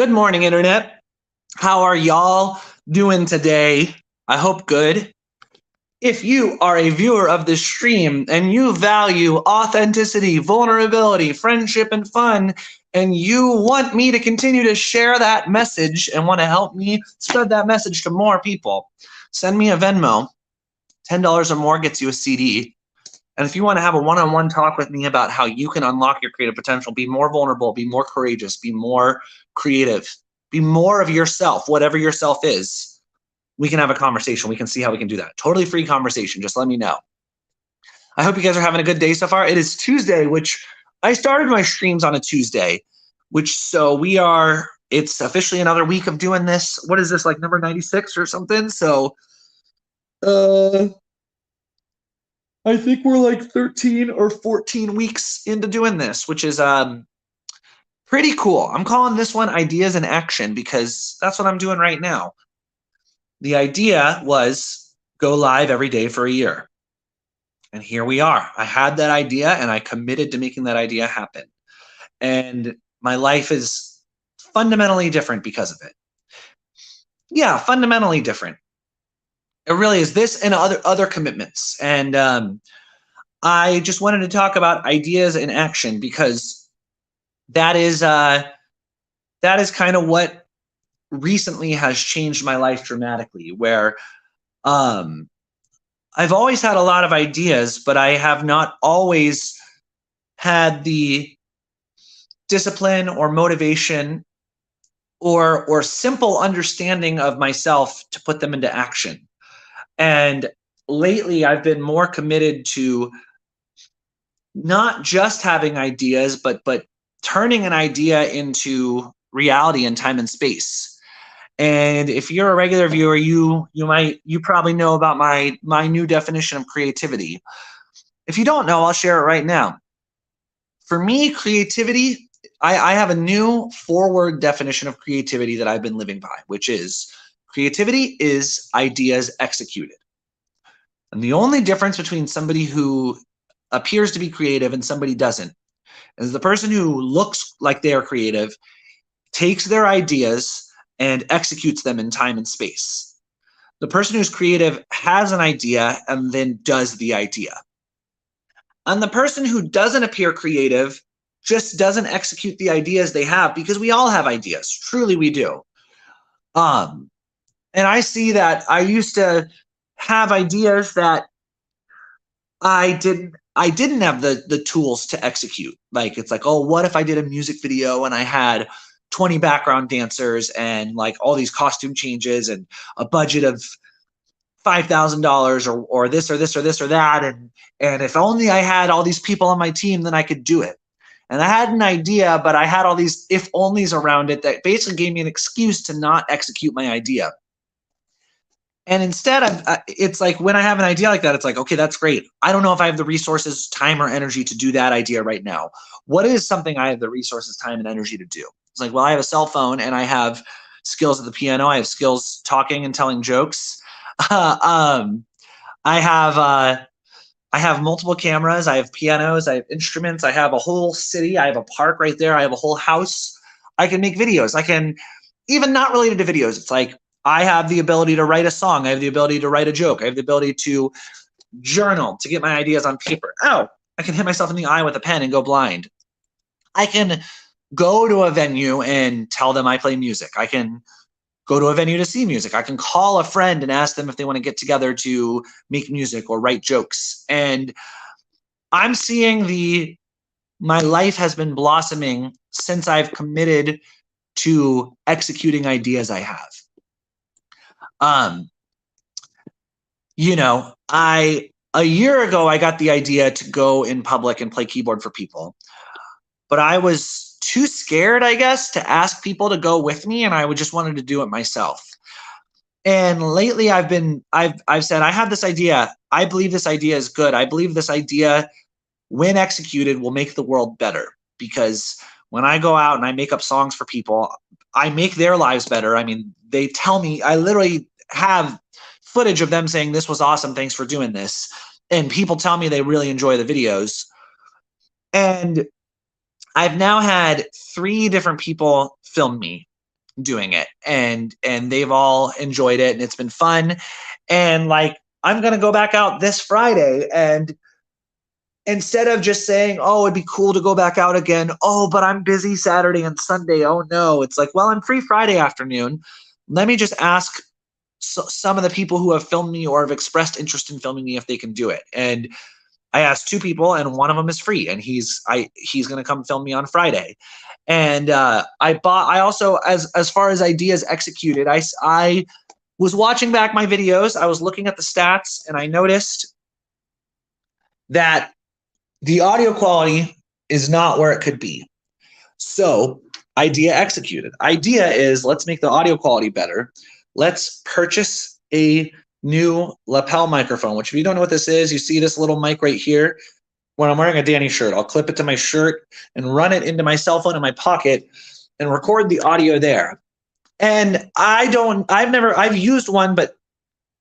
Good morning, Internet. How are y'all doing today? I hope good. If you are a viewer of this stream and you value authenticity, vulnerability, friendship, and fun, and you want me to continue to share that message and want to help me spread that message to more people, send me a Venmo. $10 or more gets you a CD. And if you want to have a one-on-one talk with me about how you can unlock your creative potential, be more vulnerable, be more courageous, be more creative, be more of yourself, whatever yourself is, we can have a conversation. We can see how we can do that. Totally free conversation. Just let me know. I hope you guys are having a good day so far. It is Tuesday, which I started my streams on a Tuesday, it's officially another week of doing this. What is this, like number 96 or something? So, I think we're like 13 or 14 weeks into doing this, which is pretty cool. I'm calling this one Ideas in Action because that's what I'm doing right now. The idea was go live every day for a year. And here we are. I had that idea and I committed to making that idea happen. And my life is fundamentally different because of it. Yeah, fundamentally different. It really is. This and other commitments. And I just wanted to talk about ideas in action because that is kind of what recently has changed my life dramatically, where I've always had a lot of ideas, but I have not always had the discipline or motivation or simple understanding of myself to put them into action. And lately I've been more committed to not just having ideas, but turning an idea into reality in time and space. And if you're a regular viewer, you probably know about my new definition of creativity. If you don't know, I'll share it right now. For me, creativity, I have a new 4-word definition of creativity that I've been living by, which is creativity is ideas executed. And the only difference between somebody who appears to be creative and somebody doesn't is the person who looks like they are creative takes their ideas and executes them in time and space. The person who's creative has an idea and then does the idea. And the person who doesn't appear creative just doesn't execute the ideas they have, because we all have ideas. Truly, we do. And I see that I used to have ideas that I didn't have the tools to execute. Like, it's like, oh, what if I did a music video and I had 20 background dancers and like all these costume changes and a budget of $5,000 or this or this or this or that. And if only I had all these people on my team, then I could do it. And I had an idea, but I had all these if onlys around it that basically gave me an excuse to not execute my idea. And instead, it's like when I have an idea like that, it's like, okay, that's great. I don't know if I have the resources, time, or energy to do that idea right now. What is something I have the resources, time, and energy to do? It's like, well, I have a cell phone and I have skills at the piano. I have skills talking and telling jokes. I have multiple cameras. I have pianos. I have instruments. I have a whole city. I have a park right there. I have a whole house. I can make videos. I can, even not related to videos. It's like, I have the ability to write a song. I have the ability to write a joke. I have the ability to journal, to get my ideas on paper. Oh, I can hit myself in the eye with a pen and go blind. I can go to a venue and tell them I play music. I can go to a venue to see music. I can call a friend and ask them if they want to get together to make music or write jokes. And I'm seeing my life has been blossoming since I've committed to executing ideas I have. A year ago, I got the idea to go in public and play keyboard for people, but I was too scared, I guess, to ask people to go with me, and I just wanted to do it myself. And lately I've said, I have this idea. I believe this idea is good. I believe this idea, when executed, will make the world better, because when I go out and I make up songs for people, I make their lives better. I mean, they tell me, I literally have footage of them saying, this was awesome, thanks for doing this. And people tell me they really enjoy the videos. And I've now had 3 different people film me. doing it, and they've all enjoyed it, and it's been fun. And like, I'm gonna go back out this Friday, and instead of just saying, oh, it'd be cool to go back out again, oh, but I'm busy Saturday and Sunday, oh no, it's like, well, I'm free Friday afternoon. Let me just ask some of the people who have filmed me or have expressed interest in filming me if they can do it. And I asked 2 people, and one of them is free, and he's going to come film me on Friday. And I also, as far as ideas executed, I was watching back my videos. I was looking at the stats, and I noticed that the audio quality is not where it could be. So, idea executed. Idea is, let's make the audio quality better. Let's purchase a new lapel microphone, which if you don't know what this is, you see this little mic right here. When I'm wearing a Danny shirt, I'll clip it to my shirt and run it into my cell phone in my pocket and record the audio there. And I've used one, but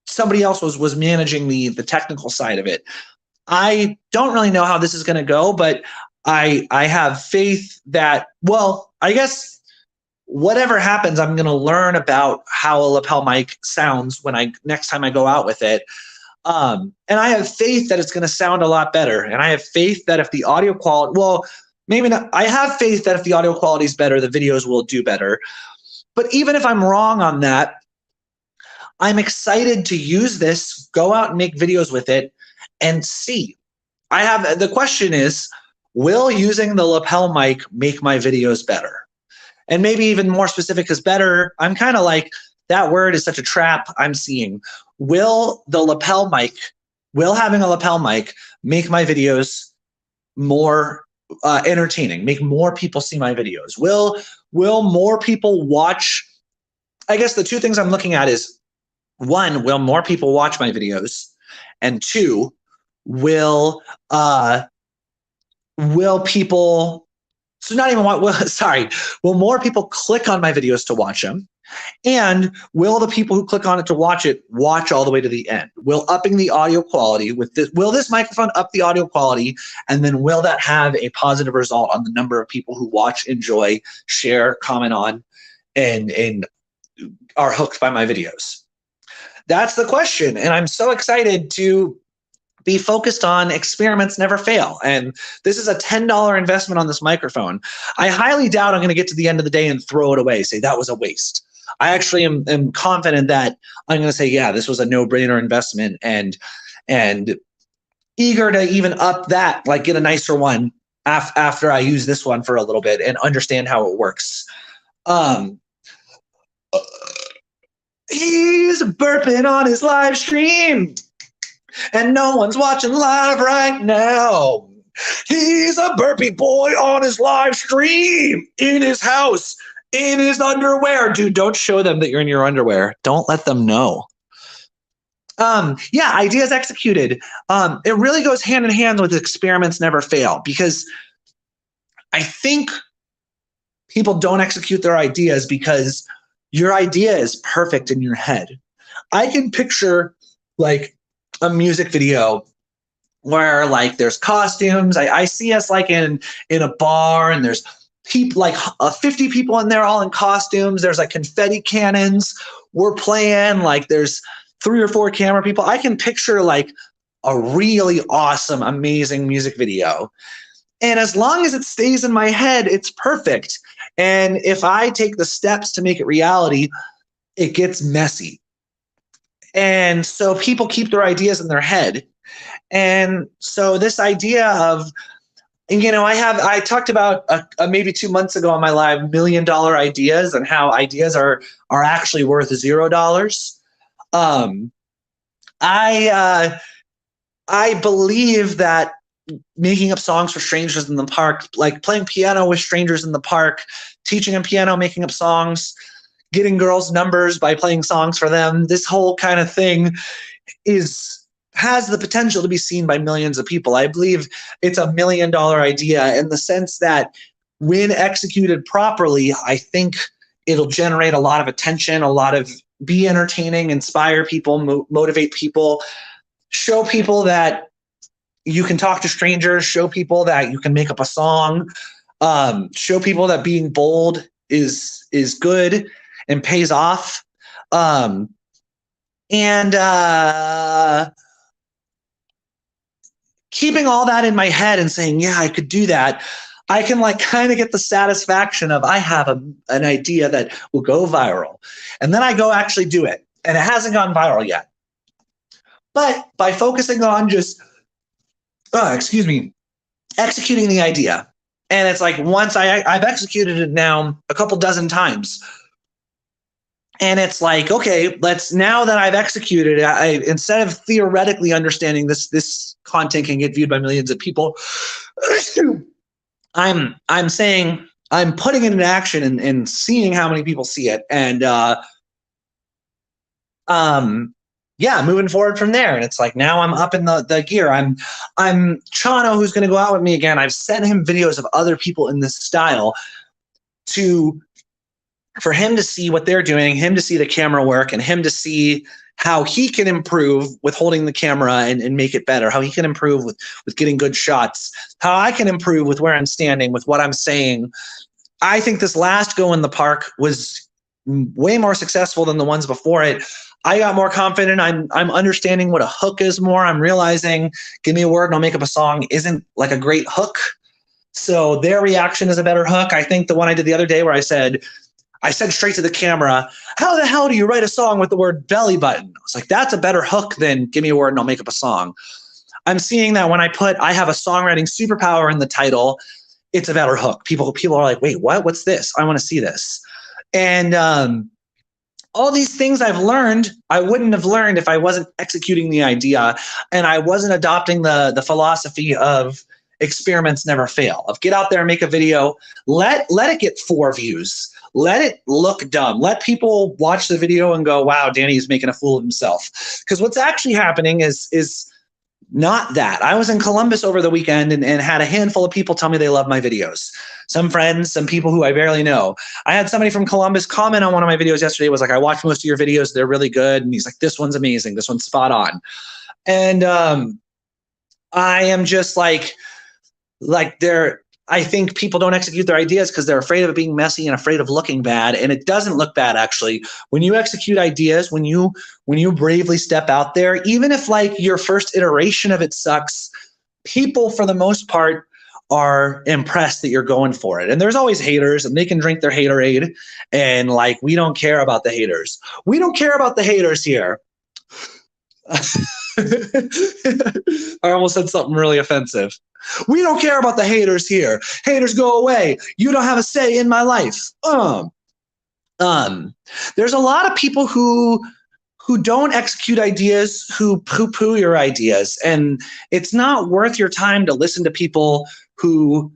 somebody else was managing the technical side of it. I don't really know how this is going to go, but I have faith that, well, I guess whatever happens, I'm going to learn about how a lapel mic sounds next time I go out with it. And I have faith that it's going to sound a lot better. And I have faith that if the audio quality, well, maybe not, I have faith that if the audio quality is better, the videos will do better. But even if I'm wrong on that, I'm excited to use this, go out and make videos with it and see. The question is, will using the lapel mic make my videos better? And maybe even more specific is better. I'm kind of like, that word is such a trap I'm seeing. Will having a lapel mic make my videos more entertaining, make more people see my videos? Will more people watch? I guess the 2 things I'm looking at is, 1, will more people watch my videos? And 2, will people, so not even will more people click on my videos to watch them? And will the people who click on it to watch it watch all the way to the end? Will upping the audio quality will this microphone up the audio quality? And then will that have a positive result on the number of people who watch, enjoy, share, comment on, and are hooked by my videos? That's the question. And I'm so excited to be focused on experiments never fail. And this is a $10 investment on this microphone. I highly doubt I'm going to get to the end of the day and throw it away, say that was a waste. I actually am confident that I'm going to say, yeah, this was a no-brainer investment, and eager to even up that, like get a nicer one after I use this one for a little bit and understand how it works. He's burping on his live stream, and no one's watching live right now. He's a burpy boy on his live stream in his house, in his underwear. Dude, don't show them that you're in your underwear. Don't let them know. Yeah, ideas executed. It really goes hand in hand with experiments never fail, because I think people don't execute their ideas because your idea is perfect in your head. I can picture like a music video where like there's costumes. I see us like in a bar, and there's people like 50 people in there all in costumes. There's like confetti cannons. We're playing, like there's 3 or 4 camera people. I can picture like a really awesome, amazing music video. And as long as it stays in my head, it's perfect. And if I take the steps to make it reality, it gets messy. And so people keep their ideas in their head. And so this idea of, I talked about maybe 2 months ago on my live $1 million ideas, and how ideas are actually worth $0. I believe that making up songs for strangers in the park, like playing piano with strangers in the park, teaching them piano, making up songs, getting girls' numbers by playing songs for them, this whole kind of thing has the potential to be seen by millions of people. I believe it's a $1 million idea in the sense that when executed properly, I think it'll generate a lot of attention, be entertaining, inspire people, motivate people, show people that you can talk to strangers, show people that you can make up a song, show people that being bold is good. and pays off. And keeping all that in my head and saying, yeah, I could do that, I can like kind of get the satisfaction of I have an idea that will go viral. And then I go actually do it. And it hasn't gone viral yet. But by focusing on just, executing the idea. And it's like once I've executed it now a couple dozen times. And it's like, okay, now that I've executed it, instead of theoretically understanding this content can get viewed by millions of people, I'm saying I'm putting it in action and seeing how many people see it. And moving forward from there. And it's like now I'm up in the gear. I'm Chano, who's going to go out with me again. I've sent him videos of other people in this style for him to see what they're doing, him to see the camera work, and him to see how he can improve with holding the camera and make it better, how he can improve with getting good shots, how I can improve with where I'm standing, with what I'm saying. I think this last go in the park was way more successful than the ones before it. I got more confident. I'm understanding what a hook is more. I'm realizing give me a word and I'll make up a song isn't like a great hook. So their reaction is a better hook. I think the one I did the other day where I said straight to the camera, how the hell do you write a song with the word belly button? I was like, that's a better hook than give me a word and I'll make up a song. I'm seeing that when I have a songwriting superpower in the title, it's a better hook. People are like, wait, what? What's this? I want to see this. And all these things I've learned, I wouldn't have learned if I wasn't executing the idea and I wasn't adopting the philosophy of experiments never fail, of get out there and make a video, let it get 4 views. Let it look dumb. Let people watch the video and go, wow, Danny's making a fool of himself. Because what's actually happening is not that. I was in Columbus over the weekend and had a handful of people tell me they love my videos. Some friends, some people who I barely know. I had somebody from Columbus comment on one of my videos yesterday. It was like, I watched most of your videos. They're really good. And he's like, this one's amazing. This one's spot on. And I am just like I think people don't execute their ideas because they're afraid of it being messy and afraid of looking bad. And it doesn't look bad, actually. When you execute ideas, when you bravely step out there, even if like your first iteration of it sucks, people for the most part are impressed that you're going for it. And there's always haters and they can drink their haterade. And like, we don't care about the haters. We don't care about the haters here. I almost said something really offensive. We don't care about the haters here. Haters, go away. You don't have a say in my life. There's a lot of people who don't execute ideas, who poo-poo your ideas, and it's not worth your time to listen to people who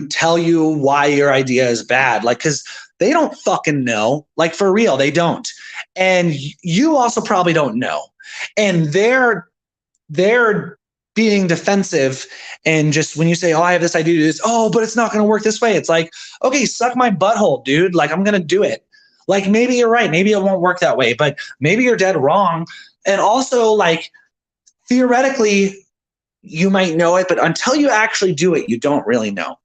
tell you why your idea is bad. Like, because they don't fucking know. Like, for real, they don't. And you also probably don't know. And they're being defensive, and just when you say, oh, I have this idea to do this, oh, but it's not going to work this way. It's like, okay, suck my butthole, dude. Like, I'm going to do it. Like, maybe you're right. Maybe it won't work that way, but maybe you're dead wrong. And also, like, theoretically, you might know it, but until you actually do it, you don't really know.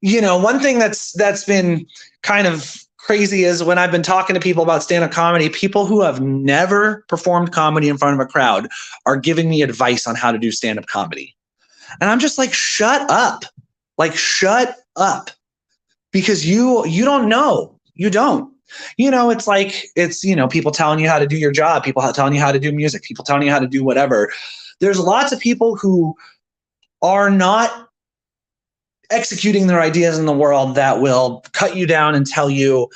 You know, one thing that's been kind of crazy is when I've been talking to people about stand-up comedy, people who have never performed comedy in front of a crowd are giving me advice on how to do stand-up comedy. And I'm just like, shut up. Like, shut up. Because you don't know. You don't. You know, it's like, people telling you how to do your job, people telling you how to do music, people telling you how to do whatever. There's lots of people who are not executing their ideas in the world that will cut you down and tell you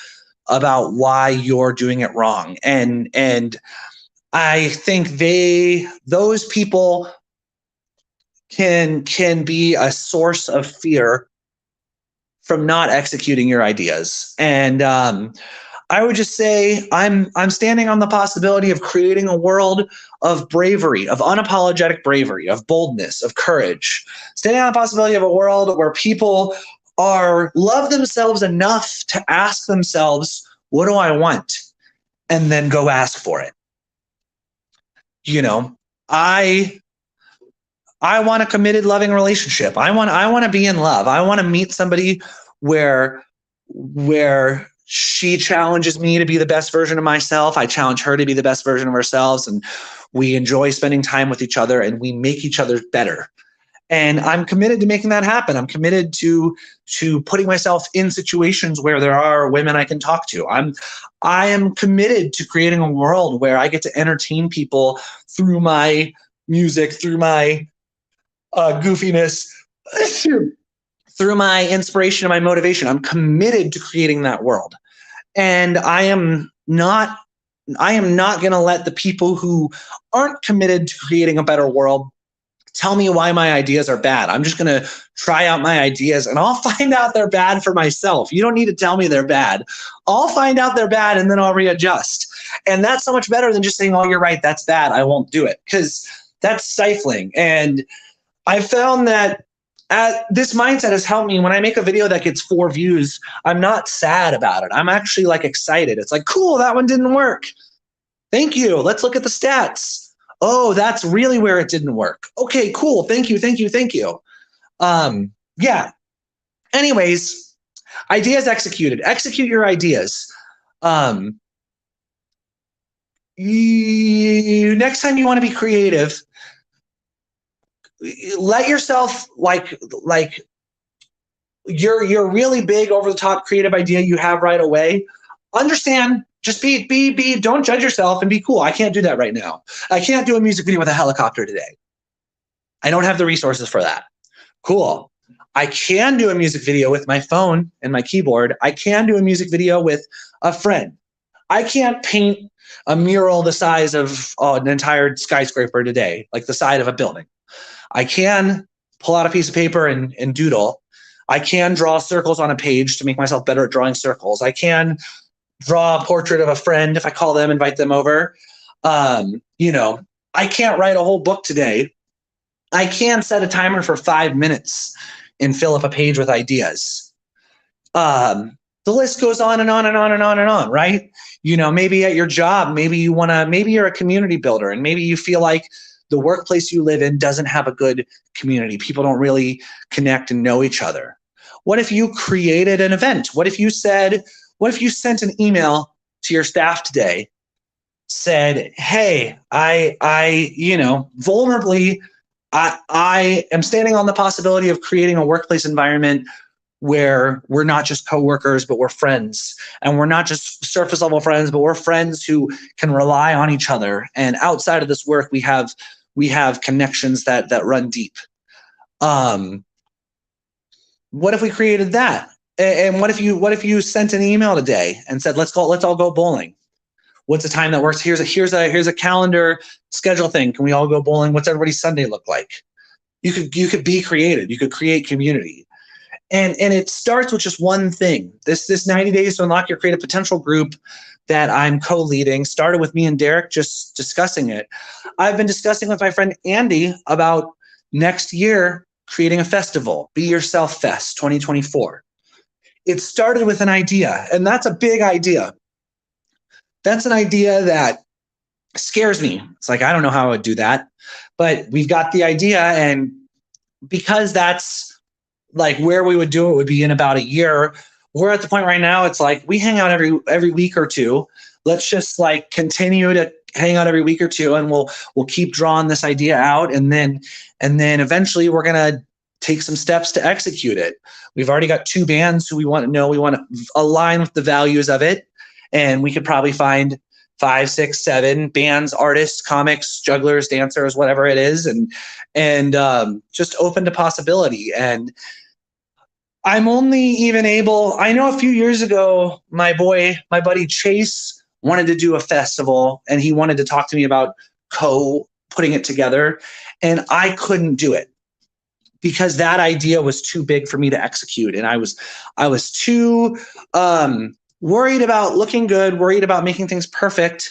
about why you're doing it wrong. And I think those people can be a source of fear from not executing your ideas. And I would just say I'm standing on the possibility of creating a world of bravery, of unapologetic bravery, of boldness, of courage. Standing on the possibility of a world where people love themselves enough to ask themselves, what do I want? And then go ask for it. You know, I want a committed, loving relationship. I want to be in love. I want to meet somebody where She challenges me to be the best version of myself. I challenge her to be the best version of ourselves. And we enjoy spending time with each other and we make each other better. And I'm committed to making that happen. I'm committed to putting myself in situations where there are women I can talk to. I am committed to creating a world where I get to entertain people through my music, through my goofiness, through my inspiration and my motivation. I'm committed to creating that world. And I am not going to let the people who aren't committed to creating a better world tell me why my ideas are bad. I'm just going to try out my ideas and I'll find out they're bad for myself. You don't need to tell me they're bad. I'll find out they're bad and then I'll readjust. And that's so much better than just saying, oh, you're right, that's bad, I won't do it, because that's stifling. And I found that this mindset has helped me. When I make a video that gets 4 views, I'm not sad about it. I'm actually like excited. It's like, cool, that one didn't work. Thank you. Let's look at the stats. Oh, that's really where it didn't work. Okay, cool. Thank you, thank you, thank you. Yeah. Anyways, ideas executed. Execute your ideas. Next time you want to be creative, let yourself like your really big over the top creative idea you have right away. Understand. Just be, don't judge yourself and be cool. I can't do that right now. I can't do a music video with a helicopter today. I don't have the resources for that. Cool. I can do a music video with my phone and my keyboard. I can do a music video with a friend. I can't paint a mural the size of an entire skyscraper today, like the side of a building. I can pull out a piece of paper and doodle. I can draw circles on a page to make myself better at drawing circles. I can draw a portrait of a friend. If I call them, invite them over. I can't write a whole book today. I can set a timer for 5 minutes and fill up a page with ideas. The list goes on and on and on and on and on, right? Maybe at your job, maybe you're a community builder and maybe you feel like the workplace you live in doesn't have a good community. People don't really connect and know each other. What if you created an event? What if you sent an email to your staff today, said, hey, vulnerably, I am standing on the possibility of creating a workplace environment where we're not just coworkers, but we're friends. And we're not just surface level friends, but we're friends who can rely on each other. And outside of this work, we have connections that run deep. What if we created that? And what if you sent an email today and said, let's all go bowling? What's a time that works? Here's a calendar schedule thing. Can we all go bowling? What's everybody's Sunday look like? You could be creative. You could create community. And it starts with just one thing. This 90 Days to Unlock Your Creative Potential group that I'm co-leading started with me and Derek just discussing it. I've been discussing with my friend Andy about next year creating a festival, Be Yourself Fest 2024. It started with an idea, and that's a big idea. That's an idea that scares me. It's like, I don't know how I would do that, but we've got the idea, and because that's like where we would do it would be in about a year. We're at the point right now, it's like we hang out every week or two. Let's just like continue to hang out every week or two, and we'll keep drawing this idea out, and then eventually we're gonna take some steps to execute it. We've already got 2 bands who we want to align with the values of it. And we could probably find 5, 6, 7 bands, artists, comics, jugglers, dancers, whatever it is. And just open to possibility. And I'm only even I know a few years ago, my buddy Chase wanted to do a festival and he wanted to talk to me about putting it together. And I couldn't do it, because that idea was too big for me to execute. And I was too worried about looking good, worried about making things perfect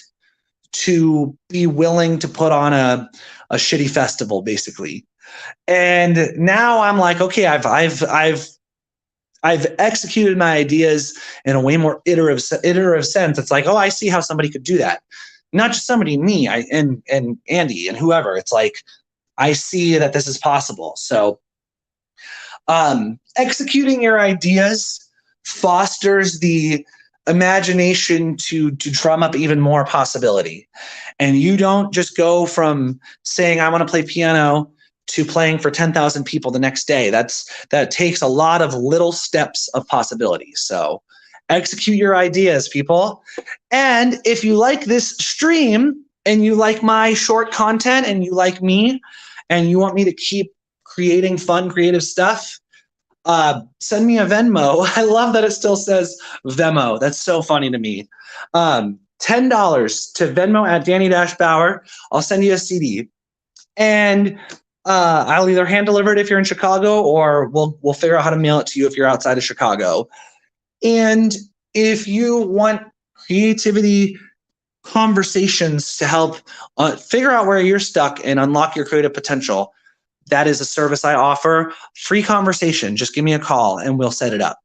to be willing to put on a shitty festival, basically. And now I'm like, okay, I've executed my ideas in a way more iterative sense. It's like, oh, I see how somebody could do that. Not just somebody, me, and Andy and whoever. It's like, I see that this is possible. So executing your ideas fosters the imagination to drum up even more possibility. And you don't just go from saying I want to play piano to playing for 10,000 people the next day. That takes a lot of little steps of possibility. So execute your ideas, people. And if you like this stream and you like my short content and you like me and you want me to keep creating fun, creative stuff, send me a Venmo. I love that it still says Venmo. That's so funny to me. $10 to Venmo at Danny-Bauer. I'll send you a CD. And I'll either hand deliver it if you're in Chicago, or we'll figure out how to mail it to you if you're outside of Chicago. And if you want creativity conversations to help figure out where you're stuck and unlock your creative potential, that is a service I offer. Free conversation. Just give me a call and we'll set it up.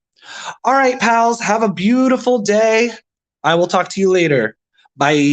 All right, pals, have a beautiful day. I will talk to you later. Bye.